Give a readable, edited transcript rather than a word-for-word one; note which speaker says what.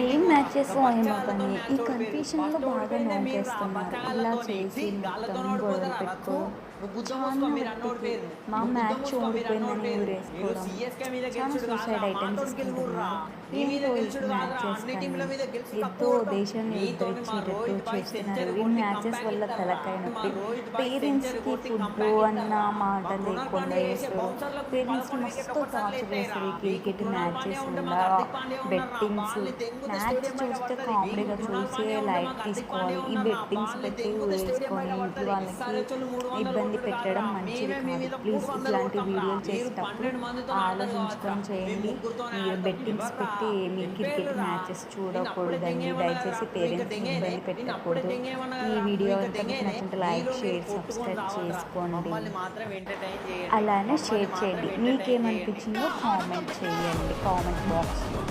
Speaker 1: ఏం మ్యాచెస్ ఏమో కానీ ఈ కన్ఫ్యూషన్లో బాగా నడిచేస్తున్నారు. ఇలా చేసి మొత్తం గొడవలు పెట్టుకోవడం, చాలా మట్టికి మా మ్యాచ్ ఓడిపోయిందని ఊరేసుకోవడం, చాలా సూసైడ్ ఐటమ్స్ ఇస్తుంటున్నారు. ఏంటో ఈ మ్యాచెస్ కానీ ఎంతో దేశాన్ని ఉద్ధరించేటట్టు చేస్తున్నారు. ఈ మ్యాచెస్ వల్ల తలకాయ నొప్పి. పేరెంట్స్కి ఫుడ్ అన్న మాట లేకుండా చేస్తారు. పేరెంట్స్కి మస్తు టార్చర్ చేస్తారు. ఈ క్రికెట్ మ్యాచెస్ వల్ల బెట్టింగ్స్, మ్యాచ్ చూస్తే కామెడీగా చూసి లైట్ తీసుకోవాలి. ఈ బెట్టింగ్స్ పెట్టి వేసుకొని ఇంటి వాళ్ళకి ఇబ్బంది పెట్టడం మంచిది కాదు. ప్లీజ్ ఇట్లాంటి వీడియోలు చేసేటప్పుడు ఆలోచించుకొని చేయండి. మీరు బెట్టింగ్స్ పెట్టి మీ క్రికెట్ మ్యాచెస్ చూడకూడదండి. దయచేసి పేరెంట్స్ని ఇబ్బంది పెట్టకూడదు. ఈ వీడియో కనుక మీకు నచ్చినట్టు లైక్, షేర్, సబ్స్క్రైబ్ చేసుకోండి. అలానే షేర్ చేయండి. మీకేమనిపించిందో కామెంట్ చేయండి కామెంట్ బాక్స్లో.